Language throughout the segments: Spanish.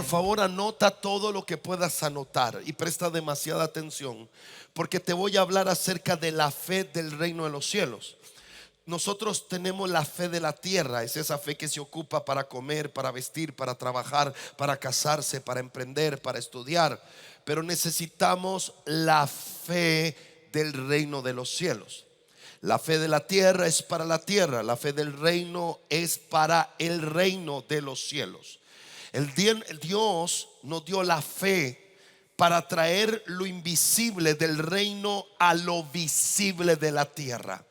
favor, anota todo lo que puedas anotar y presta demasiada atención, porque te voy a hablar acerca de la fe del reino de los cielos. Nosotros tenemos la fe de la tierra, es esa fe que se ocupa para comer, para vestir, para trabajar, para casarse, para emprender, para estudiar. Pero necesitamos la fe del reino de los cielos. La fe de la tierra es para la tierra, la fe del reino es para el reino de los cielos. El Dios nos dio la fe para traer lo invisible del reino a lo visible de la tierra.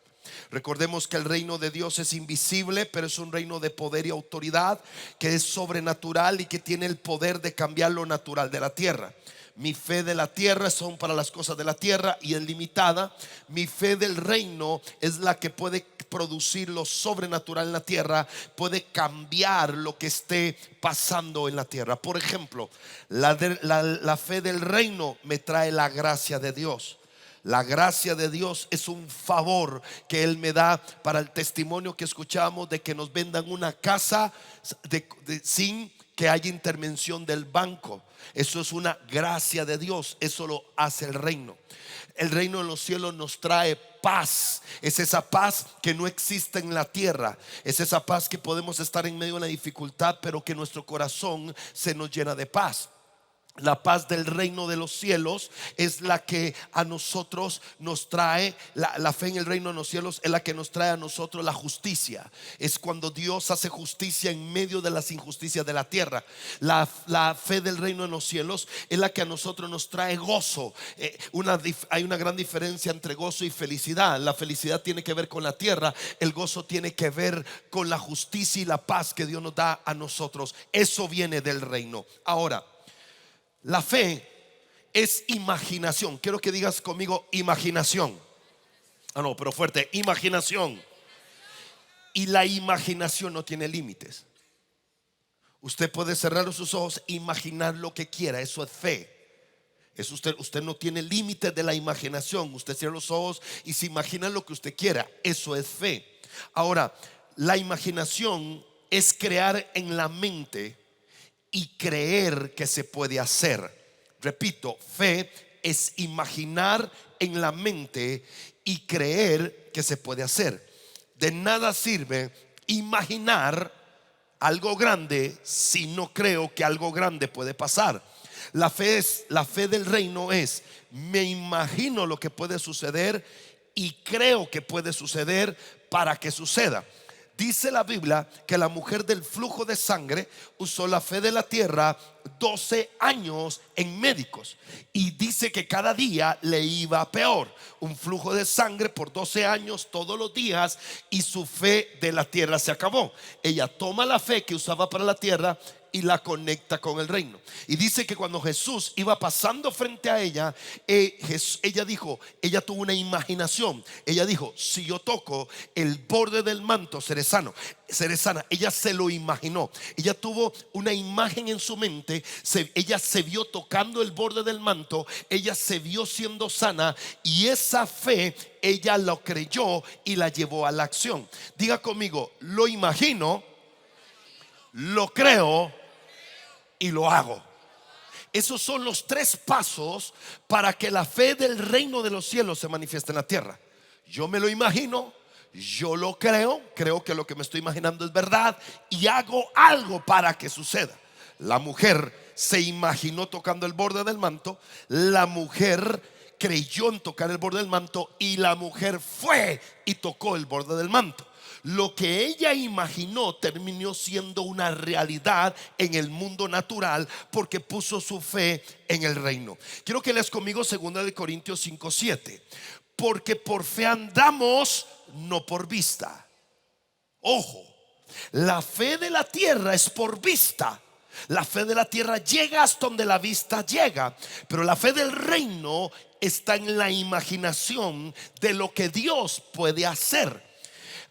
Recordemos que el reino de Dios es invisible, pero es un reino de poder y autoridad, que es sobrenatural y que tiene el poder de cambiar lo natural de la tierra. Mi fe de la tierra son para las cosas de la tierra y es limitada. Mi fe del reino es la que puede producir lo sobrenatural en la tierra, puede cambiar lo que esté pasando en la tierra. Por ejemplo, la fe del reino me trae la gracia de Dios. La gracia de Dios es un favor que Él me da para el testimonio que escuchamos de que nos vendan una casa sin que haya intervención del banco. Eso es una gracia de Dios, eso lo hace el reino. El reino de los cielos nos trae paz. Es esa paz que no existe en la tierra. Es esa paz que podemos estar en medio de la dificultad, pero que nuestro corazón se nos llena de paz. La paz del reino de los cielos es la que a nosotros nos trae, la fe en el reino de los cielos es la que nos trae a nosotros la justicia. Es cuando Dios hace justicia en medio de las injusticias de la tierra. La fe del reino de los cielos es la que a nosotros nos trae gozo. Hay una gran diferencia entre gozo y felicidad. La felicidad tiene que ver con la tierra, el gozo tiene que ver con la justicia y la paz que Dios nos da a nosotros. Eso viene del reino. Ahora, la fe es imaginación. Quiero que digas conmigo imaginación. No, pero fuerte, imaginación. Y la imaginación no tiene límites. Usted puede cerrar sus ojos e imaginar lo que quiera. Eso es fe. Usted no tiene límites de la imaginación. Usted cierra los ojos y se imagina lo que usted quiera. Eso es fe. Ahora, la imaginación es crear en la mente y creer que se puede hacer. Repito, fe es imaginar en la mente y creer que se puede hacer. De nada sirve imaginar algo grande si no creo que algo grande puede pasar. La fe del reino es: me imagino lo que puede suceder y creo que puede suceder para que suceda. Dice la Biblia que la mujer del flujo de sangre usó la fe de la tierra 12 años en médicos, y dice que cada día le iba peor. Un flujo de sangre por 12 años todos los días, y su fe de la tierra se acabó. Ella toma la fe que usaba para la tierra y la conecta con el reino. Y dice que cuando Jesús iba pasando frente a ella, ella tuvo una imaginación. Ella dijo: si yo toco el borde del manto, seré sana. Ella se lo imaginó. Ella tuvo una imagen en su mente. Ella se vio tocando el borde del manto. Ella se vio siendo sana, y esa fe ella lo creyó y la llevó a la acción. Diga conmigo: lo imagino, lo creo y lo hago. Esos son los 3 pasos para que la fe del reino de los cielos se manifieste en la tierra. Yo me lo imagino, yo lo creo que lo que me estoy imaginando es verdad, y hago algo para que suceda. La mujer se imaginó tocando el borde del manto. La mujer creyó en tocar el borde del manto, y la mujer fue y tocó el borde del manto. Lo que ella imaginó terminó siendo una realidad en el mundo natural, porque puso su fe en el reino. Quiero que leas conmigo 2 Corintios 5:7. Porque por fe andamos, no por vista. Ojo, la fe de la tierra es por vista. La fe de la tierra llega hasta donde la vista llega, pero la fe del reino está en la imaginación de lo que Dios puede hacer.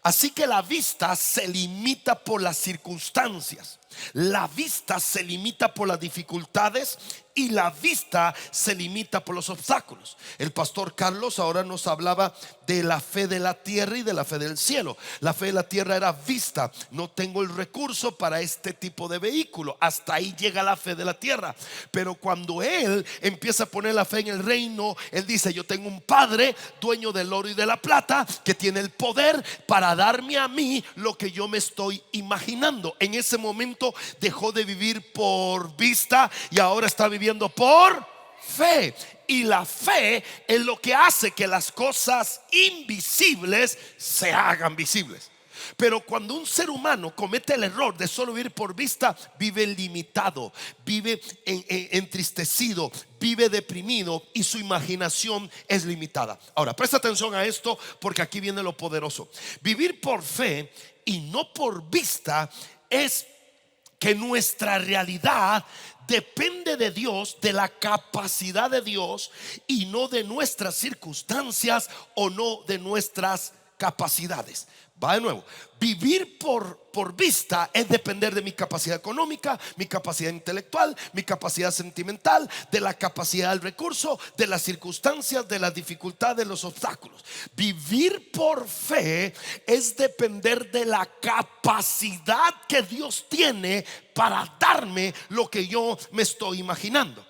Así que la vista se limita por las circunstancias. La vista se limita por las dificultades y la vista se limita por los obstáculos. El pastor Carlos ahora nos hablaba de la fe de la tierra y de la fe del cielo. La fe de la tierra era vista: no tengo el recurso para este tipo de vehículo. Hasta ahí llega la fe de la tierra. Pero cuando él empieza a poner la fe en el reino, él dice: yo tengo un padre dueño del oro y de la plata, que tiene el poder para darme a mí lo que yo me estoy imaginando. En ese momento dejó de vivir por vista y ahora está viviendo por fe. Y la fe es lo que hace que las cosas invisibles se hagan visibles. Pero cuando un ser humano comete el error de solo vivir por vista, vive limitado, vive entristecido, vive deprimido y su imaginación es limitada. Ahora, presta atención a esto, porque aquí viene lo poderoso. Vivir por fe y no por vista es que nuestra realidad depende de Dios, de la capacidad de Dios, y no de nuestras circunstancias o no de nuestras capacidades. Va de nuevo. Vivir por vista es depender de mi capacidad económica, mi capacidad intelectual, mi capacidad sentimental, de la capacidad del recurso, de las circunstancias, de las dificultades, de los obstáculos. Vivir por fe es depender de la capacidad que Dios tiene para darme lo que yo me estoy imaginando.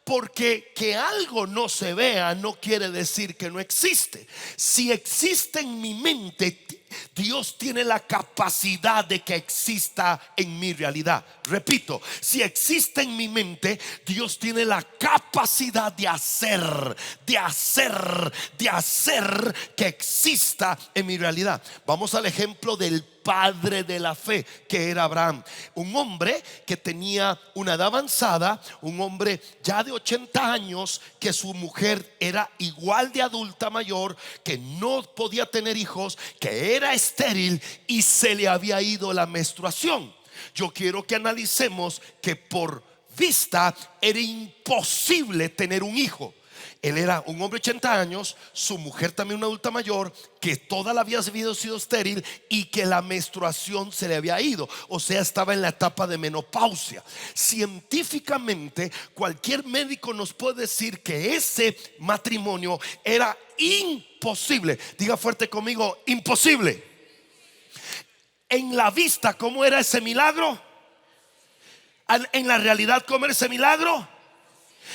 Porque que algo no se vea no quiere decir que no existe. Si existe en mi mente, Dios tiene la capacidad de que exista en mi realidad. Repito, si existe en mi mente, Dios tiene la capacidad de hacer que exista en mi realidad. Vamos al ejemplo del padre de la fe, que era Abraham. Un hombre que tenía una edad avanzada, un hombre ya de 80 años, que su mujer era igual de adulta mayor, que no podía tener hijos, que era estéril y se le había ido la menstruación. Yo quiero que analicemos que por vista era imposible tener un hijo. Él era un hombre de 80 años, su mujer también una adulta mayor, que toda la vida había sido estéril y que la menstruación se le había ido. O sea, estaba en la etapa de menopausia. Científicamente, cualquier médico nos puede decir que ese matrimonio era imposible. Diga fuerte conmigo: imposible. En la vista, ¿cómo era ese milagro? En la realidad, ¿cómo era ese milagro?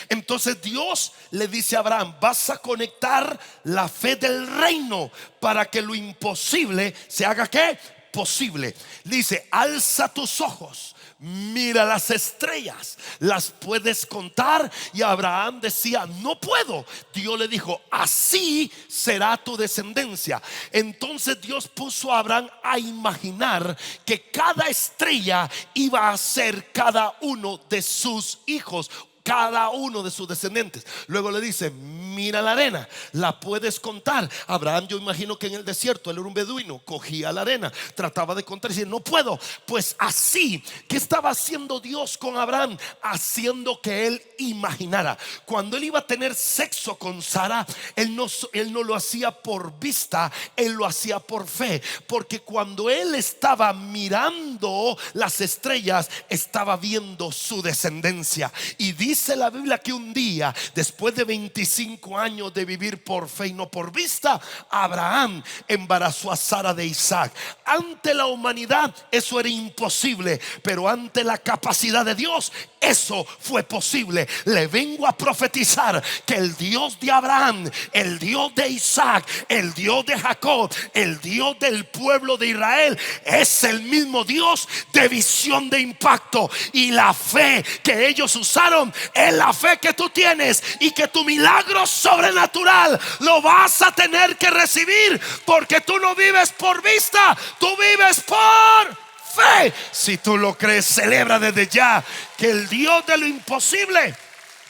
Entonces Dios le dice a Abraham: vas a conectar la fe del reino para que lo imposible se haga ¿qué? Posible. Dice: alza tus ojos, mira las estrellas, ¿las puedes contar? Y Abraham decía: no puedo. Dios le dijo: así será tu descendencia. Entonces Dios puso a Abraham a imaginar que cada estrella iba a ser cada uno de sus hijos, cada uno de sus descendientes. Luego le dice: mira la arena, ¿la puedes contar? Abraham, yo imagino que en el desierto, él era un beduino, cogía la arena, trataba de contar y decía: no puedo. Pues así, ¿qué estaba haciendo Dios con Abraham? Haciendo que él imaginara. Cuando él iba a tener sexo con Sara, él no lo hacía por vista, él lo hacía por fe. Porque cuando él estaba mirando las estrellas, estaba viendo su descendencia. Y dice la Biblia que un día, después de 25 años de vivir por fe y no por vista, Abraham embarazó a Sara de Isaac. Ante la humanidad eso era imposible, pero ante la capacidad de Dios eso fue posible. Le vengo a profetizar que el Dios de Abraham, el Dios de Isaac, el Dios de Jacob, el Dios del pueblo de Israel es el mismo Dios de Visión de Impacto. Y la fe que ellos usaron es la fe que tú tienes, y que tu milagro sobrenatural lo vas a tener que recibir, porque tú no vives por vista, tú vives por fe. Si tú lo crees, celebra desde ya que el Dios de lo imposible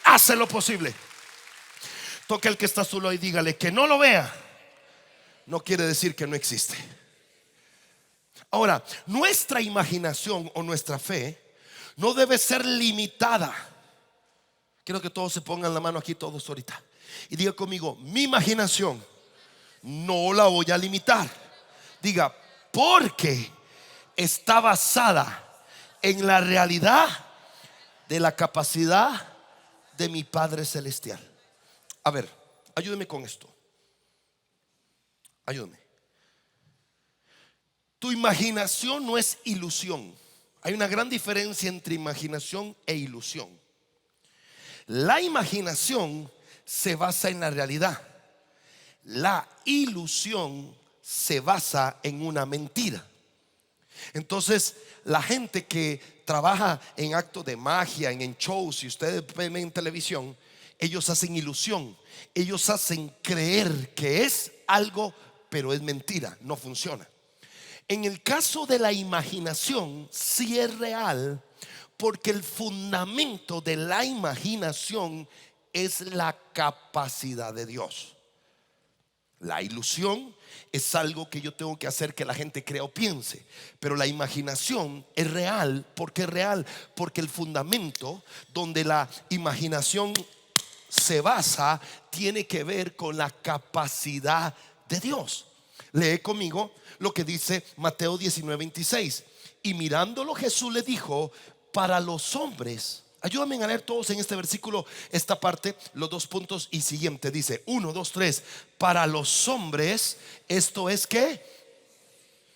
hace lo posible. Toca el que está solo y dígale: que no lo vea no quiere decir que no existe. Ahora, nuestra imaginación o nuestra fe no debe ser limitada. Quiero que todos se pongan la mano aquí, todos ahorita, y diga conmigo: mi imaginación no la voy a limitar. Diga: porque está basada en la realidad de la capacidad de mi Padre Celestial. A ver, ayúdeme con esto. Ayúdeme. Tu imaginación no es ilusión. Hay una gran diferencia entre imaginación e ilusión. La imaginación se basa en la realidad. La ilusión se basa en una mentira. Entonces, la gente que trabaja en actos de magia, en shows, si ustedes ven en televisión, ellos hacen ilusión. Ellos hacen creer que es algo, pero es mentira, no funciona. En el caso de la imaginación, sí es real, porque el fundamento de la imaginación es la capacidad de Dios. La ilusión es algo que yo tengo que hacer que la gente crea o piense, pero la imaginación es real. ¿Por qué es real? Porque el fundamento donde la imaginación se basa tiene que ver con la capacidad de Dios. Lee conmigo lo que dice Mateo 19:26. Y mirándolo Jesús le dijo: para los hombres, ayúdame a leer todos en este versículo, esta parte, los 2 puntos y siguiente. Dice 1, 2, 3. Para los hombres, esto es que,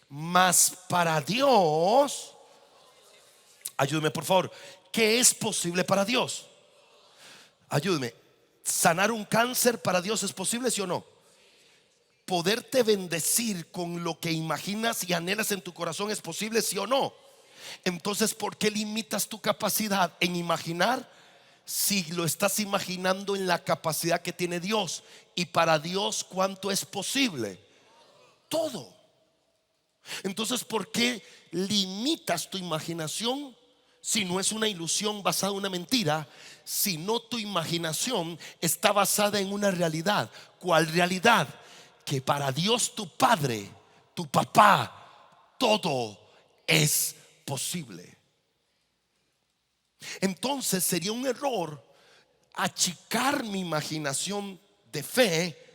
mas para Dios, ayúdeme por favor, ¿qué es posible para Dios? Ayúdeme. ¿Sanar un cáncer para Dios es posible, sí o no? ¿Poderte bendecir con lo que imaginas y anhelas en tu corazón es posible, sí o no? Entonces, ¿por qué limitas tu capacidad en imaginar si lo estás imaginando en la capacidad que tiene Dios? Y para Dios, ¿cuánto es posible? Todo. Entonces, ¿por qué limitas tu imaginación si no es una ilusión basada en una mentira? Si no, tu imaginación está basada en una realidad. ¿Cuál realidad? Que para Dios tu Padre, tu papá, todo es posible. Entonces sería un error achicar mi imaginación de fe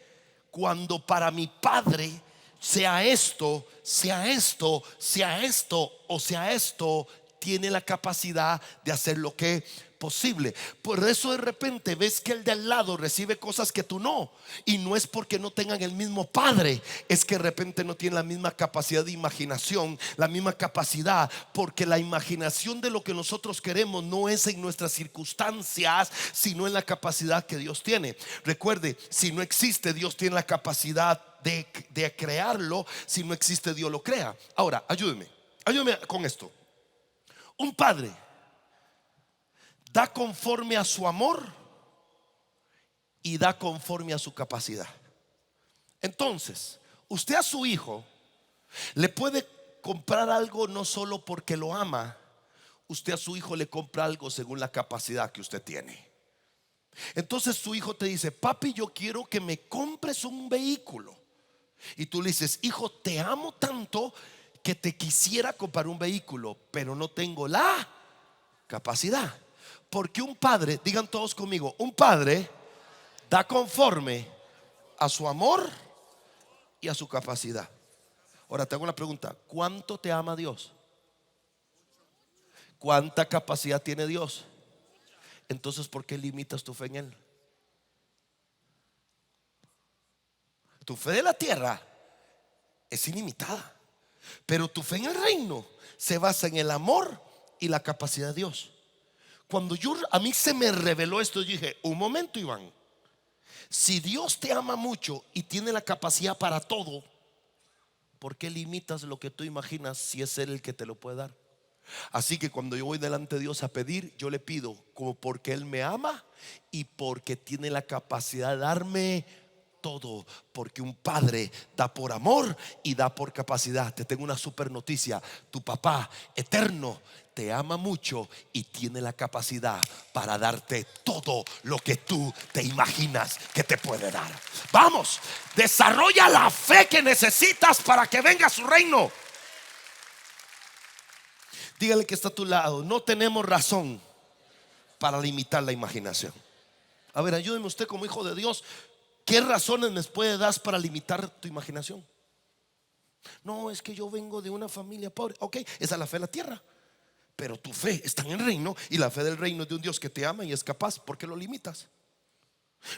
cuando para mi Padre sea esto, sea esto, sea esto o sea esto, tiene la capacidad de hacer lo que posible. Por eso de repente ves que el de al lado recibe cosas que tú no, y no es porque no tengan el mismo Padre, es que de repente no tienen la misma capacidad de imaginación, la misma capacidad, porque la imaginación de lo que nosotros queremos no es en nuestras circunstancias, sino en la capacidad que Dios tiene. Recuerde, si no existe, Dios tiene la capacidad de crearlo. Si no existe, Dios lo crea. Ahora, ayúdeme con esto. Un padre da conforme a su amor y da conforme a su capacidad. Entonces, usted a su hijo le puede comprar algo no solo porque lo ama. Usted a su hijo le compra algo según la capacidad que usted tiene. Entonces su hijo te dice: papi, yo quiero que me compres un vehículo. Y tú le dices: hijo, te amo tanto que te quisiera comprar un vehículo, pero no tengo la capacidad. Porque un padre, digan todos conmigo, un padre da conforme a su amor y a su capacidad. Ahora te hago una pregunta: ¿cuánto te ama Dios? ¿Cuánta capacidad tiene Dios? Entonces, ¿por qué limitas tu fe en Él? Tu fe de la tierra es ilimitada, pero tu fe en el reino se basa en el amor y la capacidad de Dios. Cuando a mí se me reveló esto, yo dije: un momento, Iván, si Dios te ama mucho y tiene la capacidad para todo, ¿por qué limitas lo que tú imaginas si es Él el que te lo puede dar? Así que cuando yo voy delante de Dios a pedir, yo le pido como porque Él me ama y porque tiene la capacidad de darme todo. Porque un padre da por amor y da por capacidad. Te tengo una super noticia: tu papá eterno te ama mucho y tiene la capacidad para darte todo lo que tú te imaginas que te puede dar. Vamos, desarrolla la fe que necesitas para que venga su reino. Dígale que está a tu lado: no tenemos razón para limitar la imaginación. A ver, ayúdeme usted como hijo de Dios. ¿Qué razones me puede dar para limitar tu imaginación? No, es que yo vengo de una familia pobre. Ok, esa es la fe de la tierra. pero tu fe está en el reino, y la fe del reino es de un Dios que te ama y es capaz. ¿Por qué lo limitas?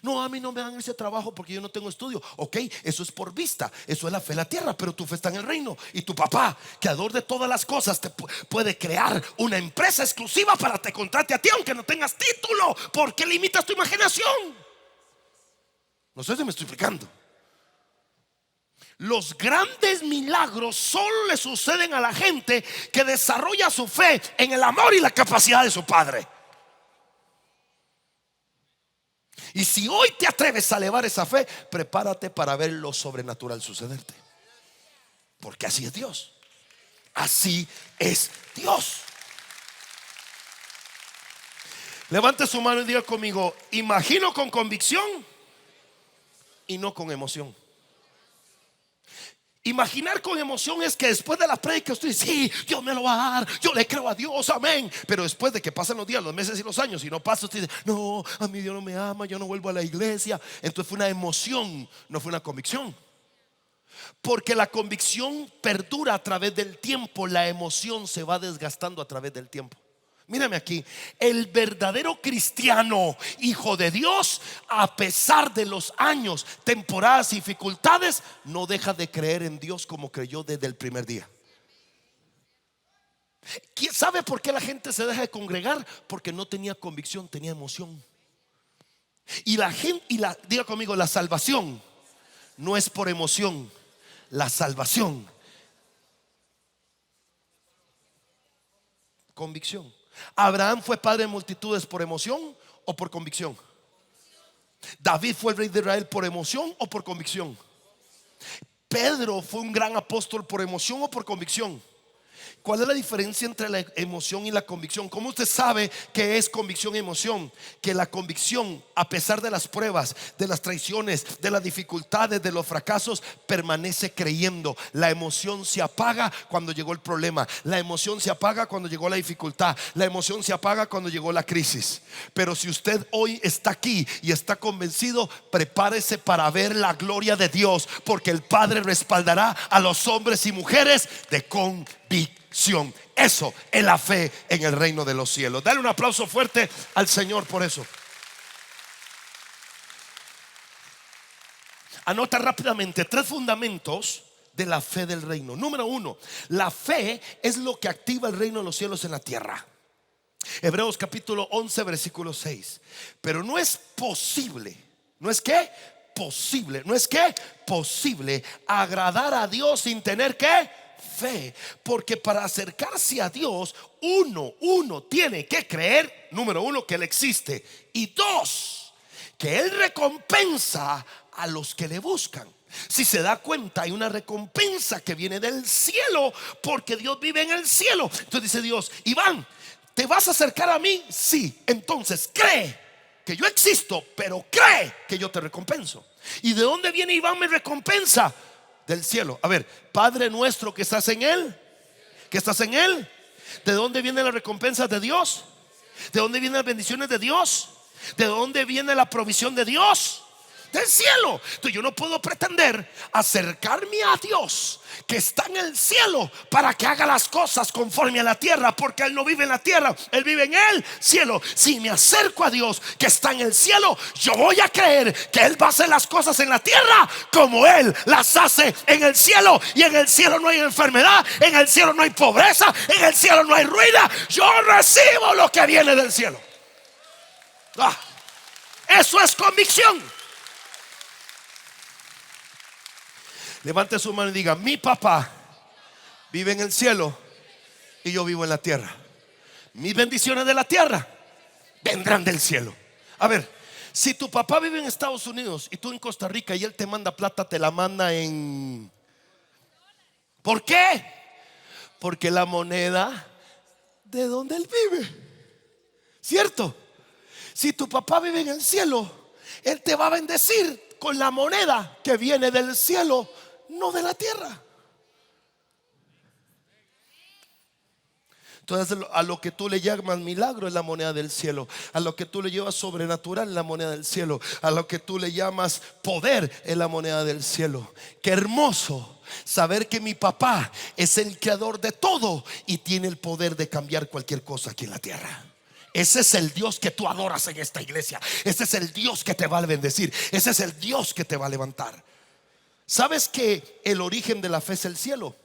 No, a mí no me dan ese trabajo porque yo no tengo estudio. Ok, eso es por vista, eso es la fe en la tierra, pero tu fe está en el reino. Y tu papá, creador de todas las cosas, te puede crear una empresa exclusiva para que te contrate a ti aunque no tengas título. ¿Por qué limitas tu imaginación? No sé si me estoy explicando. Los grandes milagros solo le suceden a la gente que desarrolla su fe en el amor y la capacidad de su Padre. Y si hoy te atreves a elevar esa fe, prepárate para ver lo sobrenatural sucederte. Porque así es Dios. Así es Dios. Levante su mano y diga conmigo: imagino con convicción y no con emoción. Imaginar con emoción es que después de la prédica usted dice: sí, Dios me lo va a dar, yo le creo a Dios, amén. Pero después de que pasan los días, los meses y los años y no pasa, usted dice: no, a mí Dios no me ama, yo no vuelvo a la iglesia. Entonces fue una emoción, no fue una convicción. Porque la convicción perdura a través del tiempo, la emoción se va desgastando a través del tiempo. Mírame aquí, el verdadero cristiano, hijo de Dios, a pesar de los años, temporadas y dificultades, no deja de creer en Dios como creyó desde el primer día. ¿Quién sabe por qué la gente se deja de congregar? Porque no tenía convicción, tenía emoción. Y la gente, diga conmigo, la salvación no es por emoción, la salvación, convicción. ¿Abraham fue padre de multitudes por emoción o por convicción? ¿David fue el rey de Israel por emoción o por convicción? ¿Pedro fue un gran apóstol por emoción o por convicción? ¿Cuál es la diferencia entre la emoción y la convicción? ¿Cómo usted sabe que es convicción y emoción? Que la convicción, a pesar de las pruebas, de las traiciones, de las dificultades, de los fracasos, permanece creyendo. La emoción se apaga cuando llegó el problema. La emoción se apaga cuando llegó la dificultad. La emoción se apaga cuando llegó la crisis. Pero si usted hoy está aquí y está convencido, prepárese para ver la gloria de Dios, porque el Padre respaldará a los hombres y mujeres de convicción. Eso es la fe en el reino de los cielos. Dale un aplauso fuerte al Señor por eso. Anota rápidamente 3 fundamentos de la fe del reino. Número 1, la fe es lo que activa el reino de los cielos en la tierra. Hebreos capítulo 11 versículo 6. Pero no es posible, no es que posible, no es que posible agradar a Dios sin tener que fe, porque para acercarse a Dios uno tiene que creer, número 1, que Él existe, y 2, que Él recompensa a los que le buscan. Si se da cuenta, hay una recompensa que viene del cielo, porque Dios vive en el cielo. Entonces dice Dios: Iván, ¿te vas a acercar a mí? Sí. Entonces cree que yo existo, pero cree que yo te recompenso. ¿Y de dónde viene Iván mi recompensa? Del cielo. A ver, Padre nuestro que estás en Él, que estás en Él. ¿De dónde vienen las recompensas de Dios? ¿De dónde vienen las bendiciones de Dios? ¿De dónde viene la provisión de Dios? Del cielo. Entonces yo no puedo pretender acercarme a Dios que está en el cielo para que haga las cosas conforme a la tierra, porque Él no vive en la tierra, Él vive en el cielo. Si me acerco a Dios que está en el cielo, yo voy a creer que Él va a hacer las cosas en la tierra como Él las hace en el cielo. Y en el cielo no hay enfermedad, en el cielo no hay pobreza, en el cielo no hay ruina. Yo recibo lo que viene del cielo. Eso es convicción. Levante su mano y diga: mi papá vive en el cielo y yo vivo en la tierra. Mis bendiciones de la tierra vendrán del cielo. A ver, si tu papá vive en Estados Unidos y tú en Costa Rica y él te manda plata, te la manda en... ¿Por qué? Porque la moneda de donde él vive, ¿cierto? Si tu papá vive en el cielo, él te va a bendecir con la moneda que viene del cielo, no de la tierra. Entonces a lo que tú le llamas milagro es la moneda del cielo. A lo que tú le llevas sobrenatural es la moneda del cielo. A lo que tú le llamas poder es la moneda del cielo. Qué hermoso saber que mi papá es el creador de todo y tiene el poder de cambiar cualquier cosa aquí en la tierra. Ese es el Dios que tú adoras en esta iglesia. Ese es el Dios que te va a bendecir. Ese es el Dios que te va a levantar. ¿Sabes que el origen de la fe es el cielo?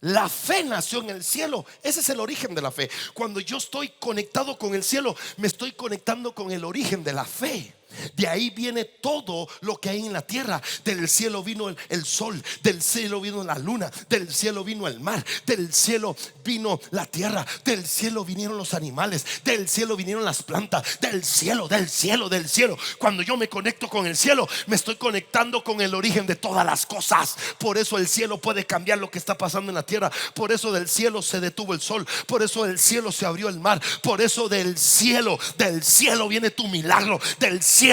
La fe nació en el cielo. Ese es el origen de la fe. Cuando yo estoy conectado con el cielo, me estoy conectando con el origen de la fe. De ahí viene todo lo que hay en la tierra. Del cielo vino el sol, del cielo vino la luna, del cielo vino el mar, del cielo vino la tierra, del cielo vinieron los animales, del cielo vinieron las plantas, del cielo, del cielo, del cielo. Cuando yo me conecto con el cielo, me estoy conectando con el origen de todas las cosas. Por eso el cielo puede cambiar lo que está pasando en la tierra. Por eso del cielo se detuvo el sol. Por eso del cielo se abrió el mar. Por eso del cielo viene tu milagro. Del cielo,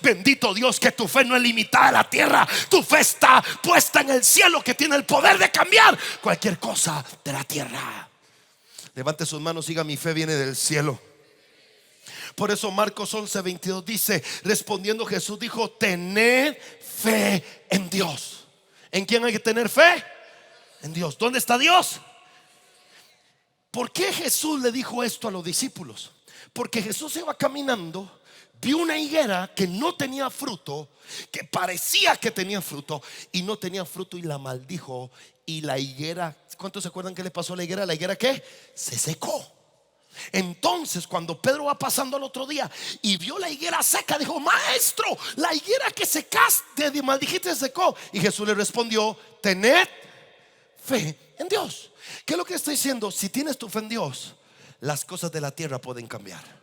bendito Dios, que tu fe no es limitada a la tierra. Tu fe está puesta en el cielo, que tiene el poder de cambiar cualquier cosa de la tierra. Levante sus manos, diga: mi fe viene del cielo. Por eso Marcos 11:22 dice: respondiendo Jesús dijo: tened fe en Dios. ¿En quién hay que tener fe? En Dios. ¿Dónde está Dios? ¿Por qué Jesús le dijo esto a los discípulos? Porque Jesús iba caminando, vio una higuera que no tenía fruto, que parecía que tenía fruto y no tenía fruto, y la maldijo. Y la higuera, ¿cuántos se acuerdan qué le pasó a la higuera? La higuera, ¿qué? Se secó. Entonces cuando Pedro va pasando al otro día y vio la higuera seca, dijo: maestro, la higuera que secaste, maldijiste, se secó. Y Jesús le respondió: tened fe en Dios. ¿Qué es lo que está diciendo? Si tienes tu fe en Dios, las cosas de la tierra pueden cambiar.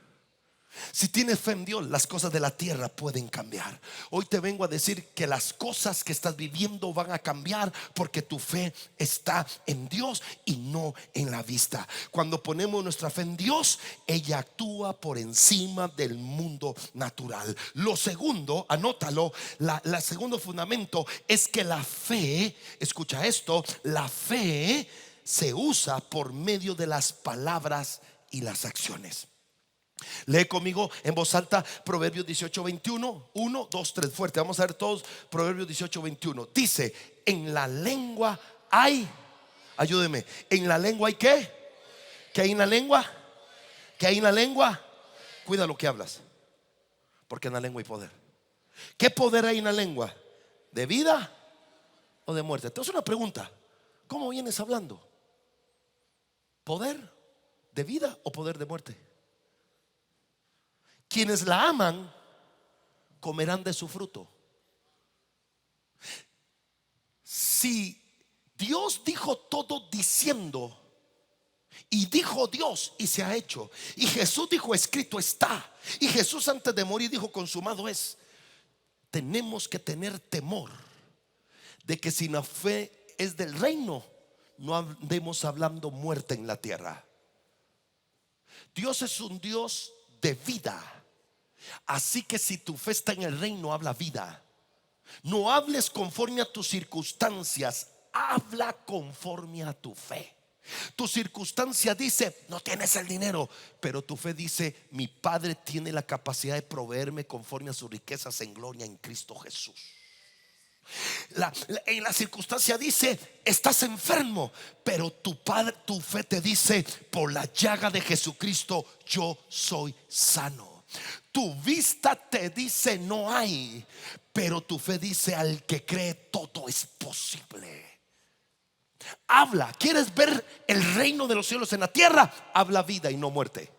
Si tienes fe en Dios, las cosas de la tierra pueden cambiar. Hoy te vengo a decir que las cosas que estás viviendo van a cambiar, porque tu fe está en Dios y no en la vista. Cuando ponemos nuestra fe en Dios, ella actúa por encima del mundo natural. Lo segundo, anótalo, la segundo fundamento es que la fe, escucha esto, la fe se usa por medio de las palabras y las acciones. Lee conmigo en voz alta Proverbios 18:21. 1, 2, 3, fuerte. Vamos a ver todos. Proverbios 18:21 dice: en la lengua hay, ayúdeme, en la lengua hay ¿qué? ¿Qué hay en la lengua? ¿Qué hay en la lengua? Cuida lo que hablas, porque en la lengua hay poder. ¿Qué poder hay en la lengua? ¿De vida o de muerte? Te hago una pregunta: ¿cómo vienes hablando? ¿Poder de vida o poder de muerte? Quienes la aman comerán de su fruto. Si Dios dijo todo diciendo, y dijo Dios y se ha hecho, y Jesús dijo: escrito está, y Jesús antes de morir dijo: consumado es. Tenemos que tener temor de que si la fe es del reino, no andemos hablando muerte en la tierra. Dios es un Dios de vida. Así que si tu fe está en el reino, habla vida. No hables conforme a tus circunstancias, habla conforme a tu fe. Tu circunstancia dice: no tienes el dinero, pero tu fe dice: mi Padre tiene la capacidad de proveerme conforme a sus riquezas en gloria en Cristo Jesús. En la circunstancia dice: estás enfermo, pero tu fe te dice: por la llaga de Jesucristo yo soy sano. Tu vista te dice: no hay, pero tu fe dice: al que cree todo es posible. Habla. ¿Quieres ver el reino de los cielos en la tierra? Habla vida y no muerte.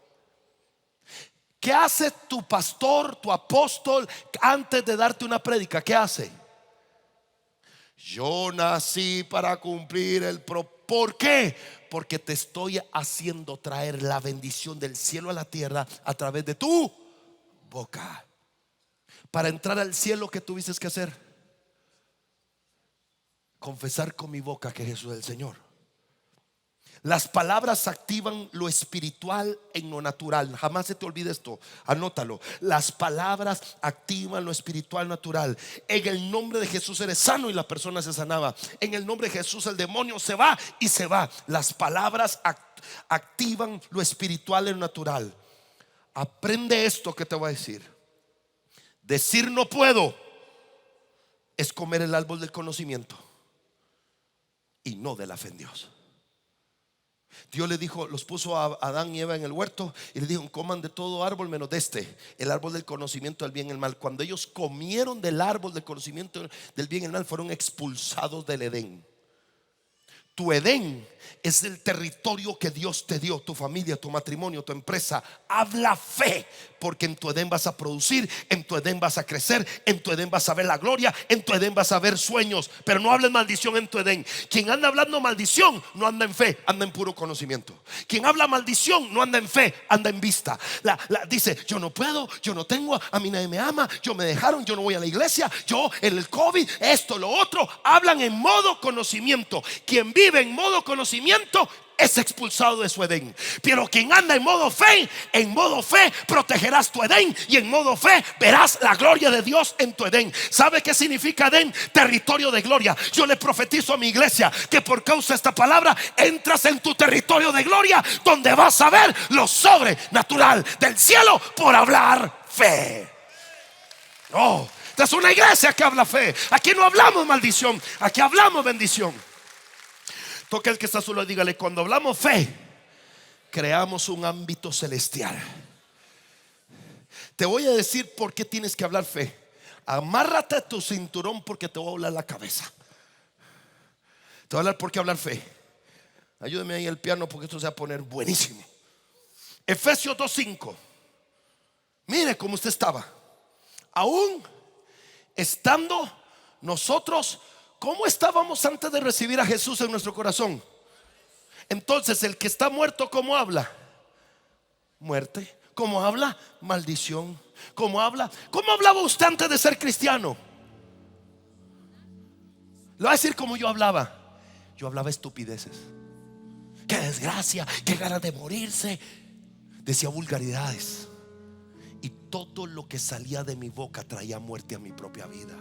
¿Qué hace tu pastor, tu apóstol, antes de darte una prédica? ¿Qué hace? Yo nací para cumplir el propósito. ¿Por qué? Porque te estoy haciendo traer la bendición del cielo a la tierra a través de tu boca. Para entrar al cielo, ¿qué tuviste que hacer? Confesar con mi boca que Jesús es el Señor. Las palabras activan lo espiritual en lo natural. Jamás se te olvide esto, anótalo. Las palabras activan lo espiritual natural. En el nombre de Jesús eres sano y la persona se sanaba. En el nombre de Jesús el demonio se va y se va. Las palabras activan lo espiritual en lo natural. Aprende esto que te voy a decir. Decir no puedo es comer el árbol del conocimiento y no de la fe en Dios. Dios le dijo, los puso a Adán y Eva en el huerto y le dijo: coman de todo árbol menos de este, el árbol del conocimiento del bien y el mal. Cuando ellos comieron del árbol del conocimiento del bien y el mal, fueron expulsados del Edén. Tu Edén es el territorio que Dios te dio, tu familia, tu matrimonio, tu empresa. Habla fe, porque en tu Edén vas a producir, en tu Edén vas a crecer, en tu Edén vas a ver la gloria, en tu Edén vas a ver sueños. Pero no hables maldición en tu Edén. Quien anda hablando maldición no anda en fe, anda en puro conocimiento. Quien habla maldición no anda en fe, anda en vista. Dice: yo no puedo, yo no tengo, a mí nadie me ama, yo me dejaron, yo no voy a la iglesia, yo el COVID, esto, lo otro. Hablan en modo conocimiento. Quien vive en modo conocimiento es expulsado de su Edén. Pero quien anda en modo fe protegerás tu Edén, y en modo fe verás la gloria de Dios en tu Edén. ¿Sabe qué significa Edén? Territorio de gloria. Yo le profetizo a mi iglesia que por causa de esta palabra entras en tu territorio de gloria, donde vas a ver lo sobrenatural del cielo por hablar fe. Oh, esta es una iglesia que habla fe. Aquí no hablamos maldición, aquí hablamos bendición. Toca el que está solo y dígale: cuando hablamos fe, creamos un ámbito celestial. Te voy a decir por qué tienes que hablar fe. Amárrate a tu cinturón, porque te voy a hablar la cabeza. Te voy a hablar por qué hablar fe. Ayúdame ahí el piano, porque esto se va a poner buenísimo. Efesios 2:5. Mire cómo usted estaba. Aún estando nosotros, ¿cómo estábamos antes de recibir a Jesús en nuestro corazón? Entonces el que está muerto, ¿cómo habla? Muerte. ¿Cómo habla? Maldición. ¿Cómo habla? ¿Cómo hablaba usted antes de ser cristiano? Le voy a decir cómo yo hablaba. Yo hablaba estupideces. Qué desgracia, qué ganas de morirse. Decía vulgaridades. Y todo lo que salía de mi boca traía muerte a mi propia vida.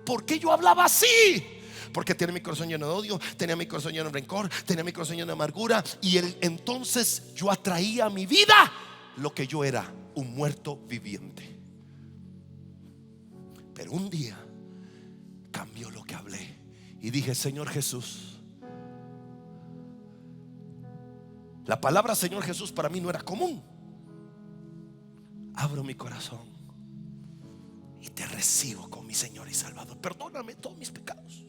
¿Por qué yo hablaba así? Porque tenía mi corazón lleno de odio, tenía mi corazón lleno de rencor, tenía mi corazón lleno de amargura. Y entonces yo atraía a mi vida lo que yo era, un muerto viviente. Pero un día cambió lo que hablé y dije: Señor Jesús. La palabra Señor Jesús para mí no era común. Abro mi corazón y te recibo como mi Señor y Salvador. Perdóname todos mis pecados.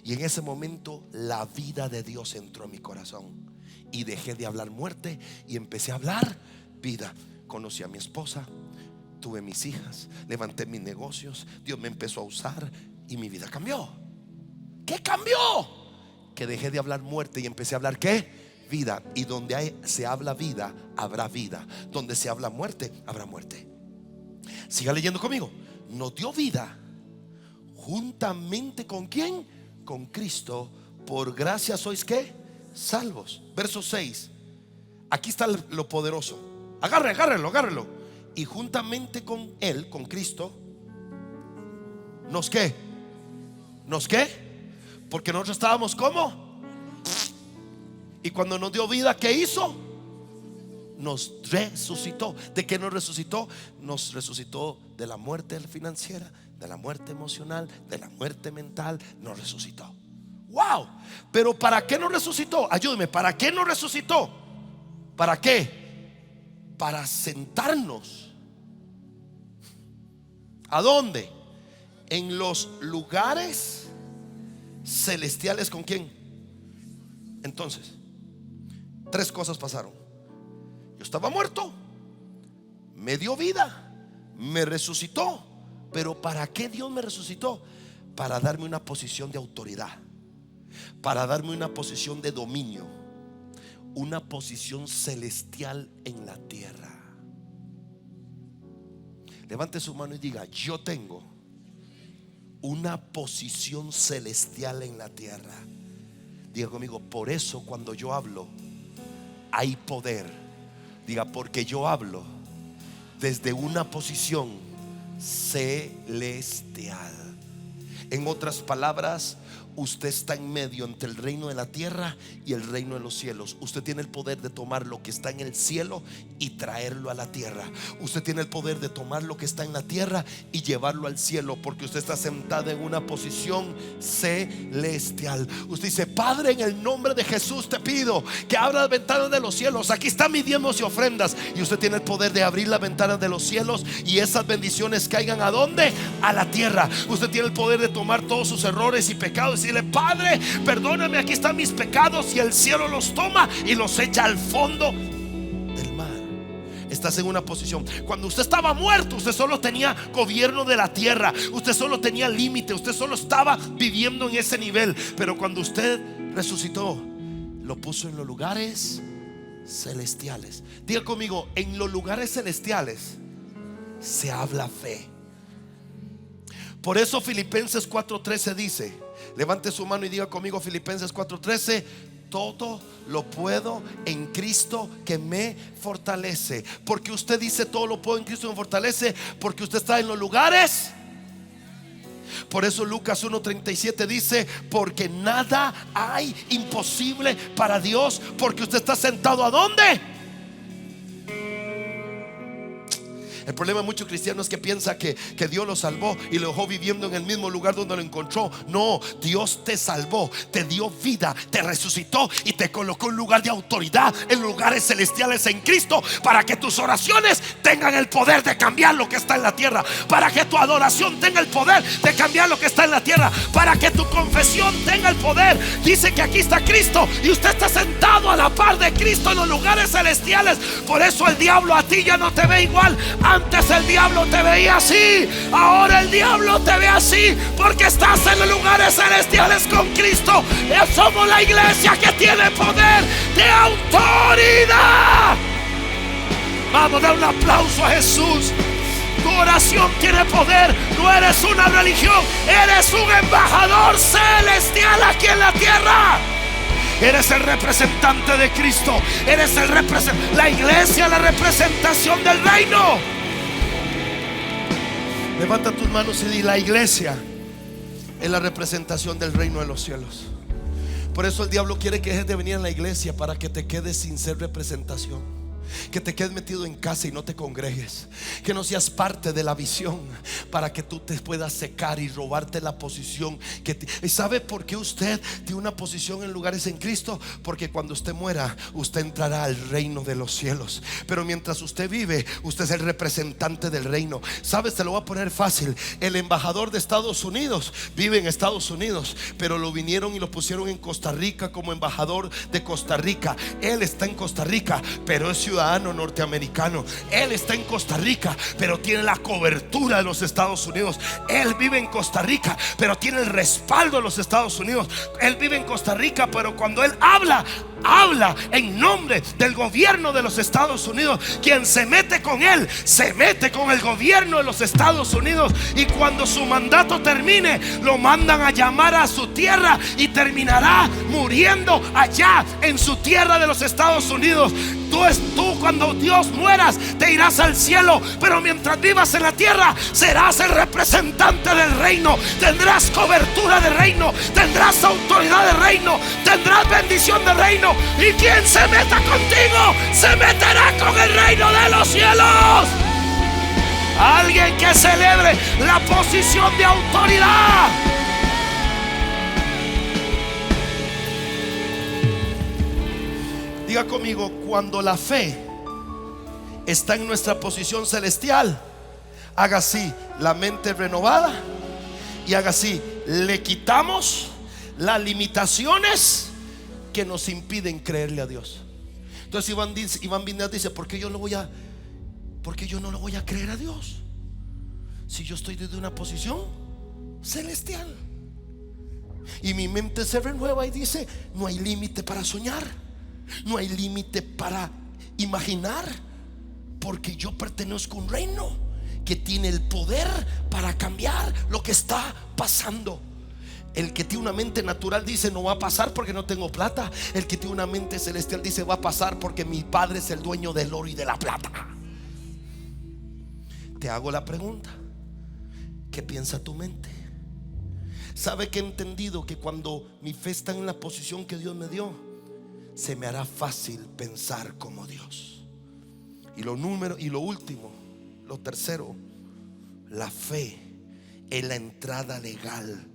Y en ese momento la vida de Dios entró en mi corazón y dejé de hablar muerte y empecé a hablar vida. Conocí a mi esposa, tuve mis hijas, levanté mis negocios. Dios me empezó a usar y mi vida cambió. ¿Qué cambió? Que dejé de hablar muerte y empecé a hablar ¿qué? Vida. Y donde se habla vida, habrá vida. Donde se habla muerte, habrá muerte. Siga leyendo conmigo. Nos dio vida juntamente ¿con quién? Con Cristo. Por gracia sois ¿qué? Salvos. Verso 6. Aquí está lo poderoso. Agárrelo. Y juntamente con Él, con Cristo, ¿nos qué? ¿Nos qué? Porque nosotros estábamos ¿cómo? Y cuando nos dio vida, ¿qué hizo? Nos resucitó. ¿De qué nos resucitó? Nos resucitó de la muerte financiera, de la muerte emocional, de la muerte mental. Nos resucitó. ¡Wow! Pero ¿para qué nos resucitó? Ayúdeme, ¿para qué nos resucitó? ¿Para qué? Para sentarnos. ¿A dónde? En los lugares celestiales. ¿Con quién? Entonces, tres cosas pasaron. Yo estaba muerto, me dio vida, me resucitó. Pero ¿para qué Dios me resucitó? Para darme una posición de autoridad, para darme una posición de dominio, una posición celestial en la tierra. Levante su mano y diga: yo tengo una posición celestial en la tierra. Diga conmigo, por eso cuando yo hablo hay poder. Diga, porque yo hablo desde una posición celestial. En otras palabras, usted está en medio entre el reino de la tierra y el reino de los cielos. Usted tiene el poder de tomar lo que está en el cielo y traerlo a la tierra. Usted tiene el poder de tomar lo que está en la tierra y llevarlo al cielo, porque usted está sentado en una posición celestial. Usted dice, Padre, en el nombre de Jesús te pido que abra las ventanas de los cielos. Aquí están mis diezmos y ofrendas. Y usted tiene el poder de abrir las ventanas de los cielos y esas bendiciones caigan ¿a dónde? A la tierra. Usted tiene el poder de tomar todos sus errores y pecados y decirle, Padre, perdóname, aquí están mis pecados, y el cielo los toma y los echa al fondo del mar. Estás en una posición. Cuando usted estaba muerto, usted solo tenía gobierno de la tierra, usted solo tenía límite, usted solo estaba viviendo en ese nivel. Pero cuando usted resucitó, lo puso en los lugares celestiales. Diga conmigo, en los lugares celestiales se habla fe. Por eso Filipenses 4:13 dice, levante su mano y diga conmigo, Filipenses 4:13, todo lo puedo en Cristo que me fortalece. Porque usted dice todo lo puedo en Cristo que me fortalece, porque usted está en los lugares. Por eso Lucas 1:37 dice, porque nada hay imposible para Dios, porque usted está sentado ¿a dónde? El problema de muchos cristianos es que piensa que Dios lo salvó y lo dejó viviendo en el mismo lugar donde lo encontró. No, Dios te salvó, te dio vida, te resucitó y te colocó en lugar de autoridad, en lugares celestiales en Cristo, para que tus oraciones tengan el poder de cambiar lo que está en la tierra, para que tu adoración tenga el poder de cambiar lo que está en la tierra, para que tu confesión tenga el poder. Dice que aquí está Cristo y usted está sentado a la par de Cristo en los lugares celestiales. Por eso el diablo a ti ya no te ve igual. Antes el diablo te veía así, ahora el diablo te ve así, porque estás en los lugares celestiales con Cristo. Somos la iglesia que tiene poder de autoridad. Vamos a dar un aplauso a Jesús. Tu oración tiene poder. No eres una religión, eres un embajador celestial aquí en la tierra. Eres el representante de Cristo. Eres la iglesia, la representación del reino. Levanta tus manos y di, la iglesia es la representación del reino de los cielos. Por eso el diablo quiere que dejes de venir a la iglesia, para que te quedes sin ser representación, que te quedes metido en casa y no te congregues, que no seas parte de la visión, para que tú te puedas secar y robarte la posición ¿Y sabe por qué usted tiene una posición en lugares en Cristo? Porque cuando usted muera, usted entrará al reino de los cielos. Pero mientras usted vive, usted es el representante del reino. ¿Sabes? Te lo voy a poner fácil. El embajador de Estados Unidos vive en Estados Unidos, pero lo vinieron y lo pusieron en Costa Rica como embajador de Costa Rica. Él está en Costa Rica, pero es ciudadano norteamericano. Él está en Costa Rica, pero tiene la cobertura de los Estados Unidos. Él vive en Costa Rica, pero tiene el respaldo de los Estados Unidos. Él vive en Costa Rica, pero cuando él habla en nombre del gobierno de los Estados Unidos. Quien se mete con él, se mete con el gobierno de los Estados Unidos. Y cuando su mandato termine, lo mandan a llamar a su tierra y terminará muriendo allá en su tierra de los Estados Unidos. Tú cuando Dios mueras, te irás al cielo, pero mientras vivas en la tierra, serás el representante del reino. Tendrás cobertura de reino, tendrás autoridad de reino, tendrás bendición de reino. Y quien se meta contigo, se meterá con el reino de los cielos. Alguien que celebre la posición de autoridad. Diga conmigo, cuando la fe está en nuestra posición celestial, haga así, la mente renovada, y haga así, le quitamos las limitaciones que nos impiden creerle a Dios. Entonces Iván Vindés dice, ¿por qué yo no lo voy a creer a Dios si yo estoy desde una posición celestial? Y mi mente se renueva y dice, no hay límite para soñar, no hay límite para imaginar, porque yo pertenezco a un reino que tiene el poder para cambiar lo que está pasando. El que tiene una mente natural dice no va a pasar porque no tengo plata. El que tiene una mente celestial dice va a pasar porque mi Padre es el dueño del oro y de la plata. Te hago la pregunta: ¿qué piensa tu mente? ¿Sabe que he entendido que cuando mi fe está en la posición que Dios me dio, se me hará fácil pensar como Dios? Y lo último, lo tercero, la fe es la entrada legal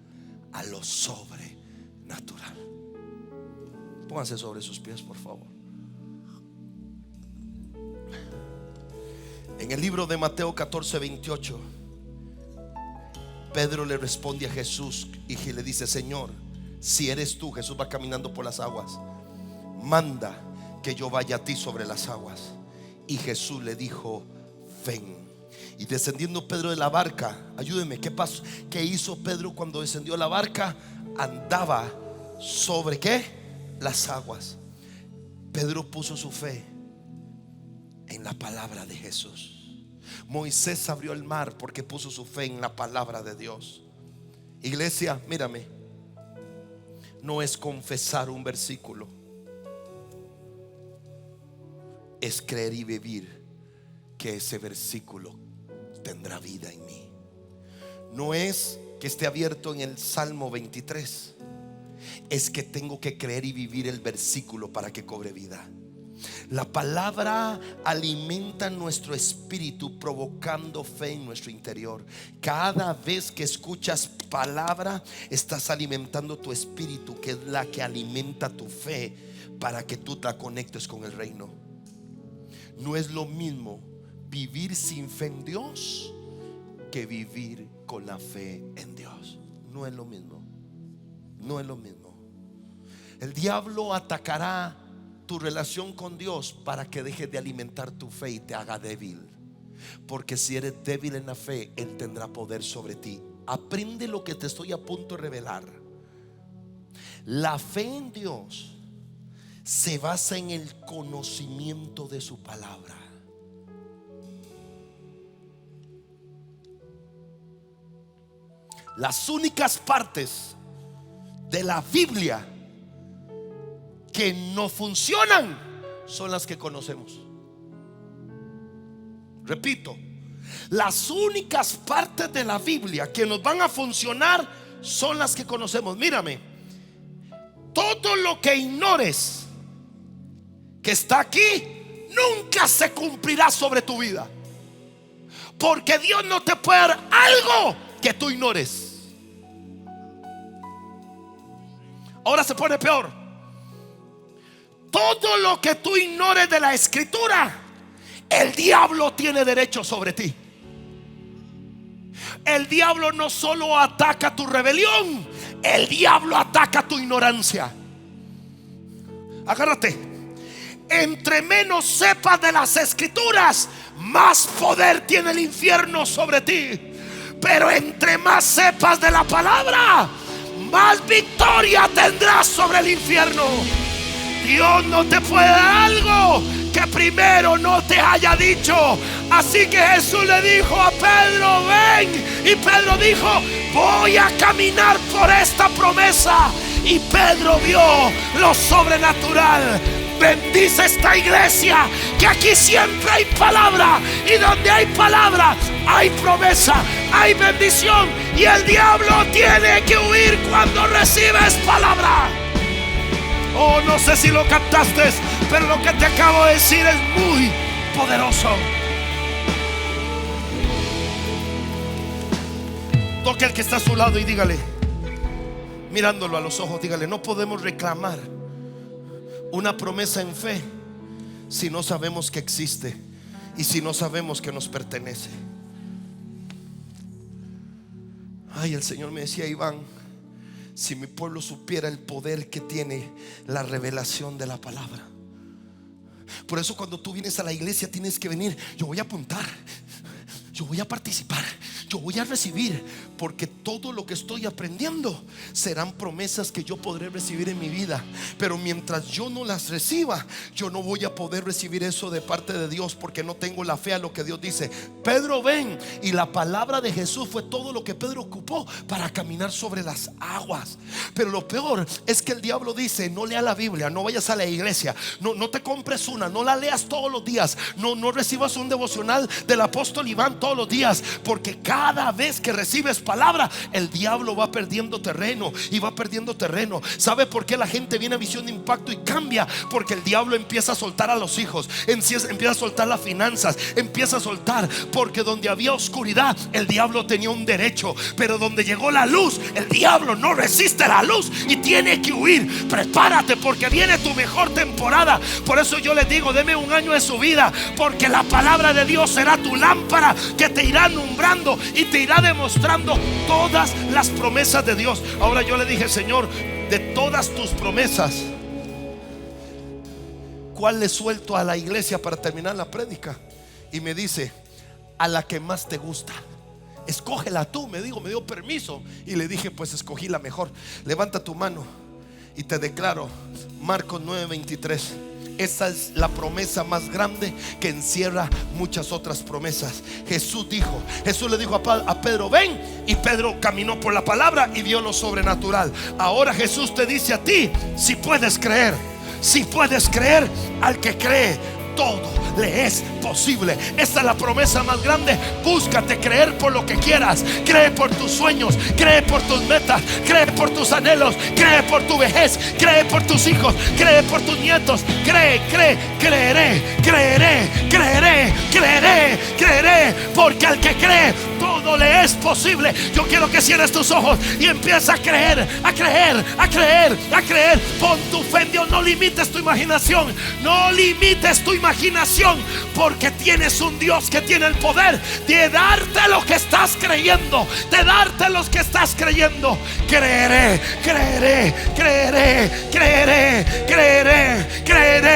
a lo sobrenatural. Pónganse sobre sus pies, por favor. En el libro de Mateo 14:28, Pedro le responde a Jesús y le dice: Señor, si eres tú, Jesús va caminando por las aguas, manda que yo vaya a ti sobre las aguas. Y Jesús le dijo: ven. Y descendiendo Pedro de la barca, ayúdeme, ¿qué pasó? ¿Qué hizo Pedro cuando descendió de la barca? Andaba sobre ¿qué? Las aguas. Pedro puso su fe en la palabra de Jesús. Moisés abrió el mar porque puso su fe en la palabra de Dios. Iglesia, mírame, no es confesar un versículo, es creer y vivir que ese versículo tendrá vida en mí. No es que esté abierto en el Salmo 23, es que tengo que creer y vivir el versículo para que cobre vida. La palabra alimenta nuestro espíritu, provocando fe en nuestro interior. Cada vez que escuchas palabra, estás alimentando tu espíritu, que es la que alimenta tu fe para que tú te conectes con el reino. No es lo mismo vivir sin fe en Dios que vivir con la fe en Dios. No es lo mismo. No es lo mismo. El diablo atacará tu relación con Dios para que dejes de alimentar tu fe y te haga débil. Porque si eres débil en la fe, Él tendrá poder sobre ti. Aprende lo que te estoy a punto de revelar. La fe en Dios se basa en el conocimiento de su palabra. Las únicas partes de la Biblia que no funcionan son las que conocemos. Repito, las únicas partes de la Biblia que nos van a funcionar son las que conocemos. Mírame, todo lo que ignores que está aquí nunca se cumplirá sobre tu vida, porque Dios no te puede dar algo que tú ignores. Ahora se pone peor. Todo lo que tú ignores de la escritura, el diablo tiene derecho sobre ti. El diablo no solo ataca tu rebelión, el diablo ataca tu ignorancia. Agárrate. Entre menos sepas de las escrituras, más poder tiene el infierno sobre ti. Pero entre más sepas de la palabra, más victoria tendrás sobre el infierno. Dios no te puede dar algo que primero no te haya dicho. Así que Jesús le dijo a Pedro: ven. Y Pedro dijo: voy a caminar por esta promesa. Y Pedro vio lo sobrenatural. Bendice esta iglesia, que aquí siempre hay palabra, y donde hay palabra hay promesa, hay bendición, y el diablo tiene que huir cuando recibes palabra. Oh, no sé si lo captaste, pero lo que te acabo de decir es muy poderoso. Toque al que está a su lado y dígale, mirándolo a los ojos, dígale: no podemos reclamar una promesa en fe si no sabemos que existe y si no sabemos que nos pertenece. Ay, el Señor me decía: Iván, si mi pueblo supiera el poder que tiene la revelación de la palabra. Por eso cuando tú vienes a la iglesia tienes que venir: yo voy a apuntar, yo voy a participar, yo voy a recibir, porque todo lo que estoy aprendiendo serán promesas que yo podré recibir en mi vida. Pero mientras yo no las reciba, yo no voy a poder recibir eso de parte de Dios, porque no tengo la fe a lo que Dios dice. Pedro, ven. Y la palabra de Jesús fue todo lo que Pedro ocupó para caminar sobre las aguas. Pero lo peor es que el diablo dice: no lea la Biblia, no vayas a la iglesia, no te compres una, no la leas todos los días, no recibas un devocional del apóstol Iván todos los días, porque cada vez que recibes palabra, el diablo va perdiendo terreno y va perdiendo terreno. ¿Sabe por qué la gente viene a Visión de Impacto y cambia? Porque el diablo empieza a soltar a los hijos, empieza a soltar las finanzas, empieza a soltar, porque donde había oscuridad, el diablo tenía un derecho, pero donde llegó la luz, el diablo no resiste la luz y tiene que huir. Prepárate, porque viene tu mejor temporada. Por eso yo les digo: deme un año de su vida, porque la palabra de Dios será tu lámpara que te irá alumbrando y te irá demostrando todas las promesas de Dios. Ahora yo le dije: Señor, de todas tus promesas, ¿cuál le suelto a la iglesia para terminar la prédica? Y me dice: a la que más te gusta, escógela tú. Me dio permiso y le dije: pues escogí la mejor. Levanta tu mano y te declaro Marcos 9:23. Esa es la promesa más grande que encierra muchas otras promesas. Jesús le dijo a Pedro: ven. Y Pedro caminó por la palabra y vio lo sobrenatural. Ahora Jesús te dice a ti: si puedes creer, si puedes creer, al que cree, todo le es posible. Esta es la promesa más grande. Búscate creer por lo que quieras. Cree por tus sueños, cree por tus metas, cree por tus anhelos, cree por tu vejez, cree por tus hijos, cree por tus nietos. Creeré, porque al que cree, todo le es posible. Yo quiero que cierres tus ojos y empieza a creer, a creer, a creer, a creer. Pon tu fe en Dios. No limites tu imaginación, no limites tu imaginación, porque tienes un Dios que tiene el poder de darte lo que estás creyendo, de darte los que estás creyendo. Creeré, creeré, creeré, creeré, creeré, creeré.